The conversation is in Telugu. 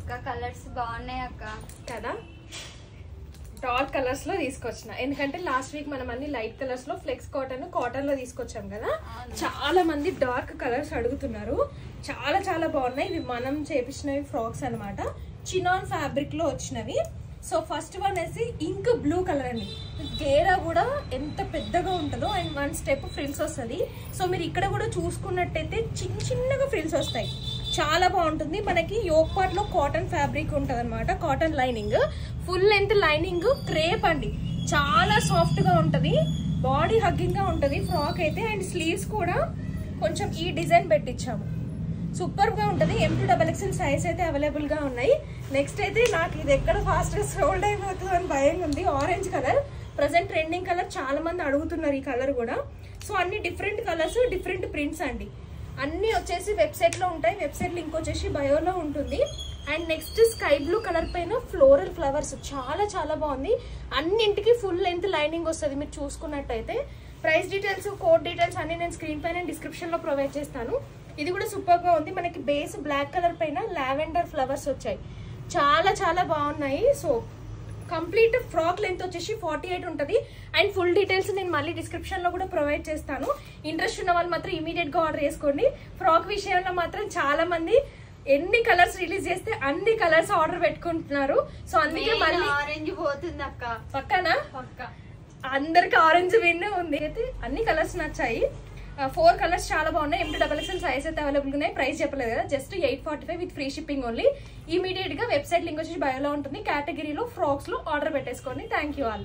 అక్క, కలర్స్ బాగున్నాయి అక్క కదా. డార్క్ కలర్స్ లో తీసుకొచ్చిన, ఎందుకంటే లాస్ట్ వీక్ మనం అన్ని లైట్ కలర్స్ లో ఫ్లెక్స్ కాటన్ లో తీసుకొచ్చాం కదా. చాలా మంది డార్క్ కలర్స్ అడుగుతున్నారు. చాలా చాలా బాగున్నాయి. ఇవి మనం చేపించినవి ఫ్రాక్స్ అనమాట. చినాన్ ఫ్యాబ్రిక్ లో వచ్చినవి. సో ఫస్ట్ వన్ వేసి ఇంక్ బ్లూ కలర్ అండి. గేరా కూడా ఎంత పెద్దగా ఉంటుందో అండ్ 1 స్టెప్ ఫ్రిల్స్ వస్తుంది. సో మీరు ఇక్కడ కూడా చూసుకున్నట్టయితే చిన్నగా ఫ్రిల్స్ వస్తాయి. చాలా బాగుంటుంది. మనకి యోక్ పార్ట్ లో కాటన్ ఫ్యాబ్రిక్ ఉంటుంది అనమాట. Cotton lining, full length lining, crepe అండి. చాలా సాఫ్ట్ గా ఉంటది, బాడీ హగ్గింగ్ గా ఉంటది ఫ్రాక్ అయితే. అండ్ స్లీవ్స్ కూడా కొంచెం ఈ డిజైన్ పెట్టించాము. సూపర్ గా ఉంటది. M2XXL సైజ్ అయితే అవైలబుల్ గా ఉన్నాయి. నెక్స్ట్ అయితే నాకు ఇది ఎక్కడ ఫాస్ట్ గా సోల్డ్ అయిపోతుంది అని భయం ఉంది. Orange colour present trending colour, చాలా మంది అడుగుతున్నారు ఈ కలర్ కూడా. సో అన్ని డిఫరెంట్ కలర్స్, డిఫరెంట్ ప్రింట్స్ అండి. అన్ని వచ్చేసి వెబ్సైట్ లో ఉంటాయి. వెబ్సైట్ లింక్ వచ్చేసి బయోలో ఉంటుంది. And next sky blue colour పైన ఫ్లోరల్ ఫ్లవర్స్, చాలా చాలా బాగుంది. అన్నింటికి ఫుల్ లెంత్ లైనింగ్ వస్తుంది. మీరు చూసుకున్నట్టయితే ప్రైస్ డీటెయిల్స్, కోడ్ డీటెయిల్స్ అన్ని నేను స్క్రీన్ పైన డిస్క్రిప్షన్ లో ప్రొవైడ్ చేస్తాను. ఇది కూడా సూపర్ గా ఉంది. మనకి బేస్ బ్లాక్ కలర్ పైన లావెండర్ ఫ్లవర్స్ వచ్చాయి. చాలా చాలా బాగున్నాయి. సో కంప్లీట్ ఫ్రాక్ లెంత్ వచ్చేసి 48 ఉంటుంది. అండ్ ఫుల్ డీటెయిల్స్ నేను మళ్ళీ డిస్క్రిప్షన్ లో కూడా ప్రొవైడ్ చేస్తాను. ఇంట్రెస్ట్ ఉన్న వాళ్ళు మాత్రం ఇమీడియట్ గా ఆర్డర్ చేసుకోండి. ఫ్రాక్ విషయంలో మాత్రం చాలా మంది ఎన్ని కలర్స్ రిలీజ్ చేస్తే అన్ని కలర్స్ ఆర్డర్ పెట్టుకుంటున్నారు. సో అందుకే మళ్ళీ ఆరెంజ్ పోతుంది అక్క పక్కన అందరికి ఆరెంజ్ విన్ ఉంది. అయితే అన్ని కలర్స్ నచ్చాయి. 4 కలర్స్ చాలా బాగున్నాయి. M2XXL సైజ్ అయితే అవైలబుల్ ఉన్నాయి. ప్రైస్ చెప్పలేదు కదా, just 845 with free shipping only. Immediate గా వెబ్సైట్ లింక్ వచ్చి బయోలో ఉంటుంది. కేటగిరీలో ఫ్రాక్స్ లో ఆర్డర్ పెట్టేసుకోండి. Thank you all.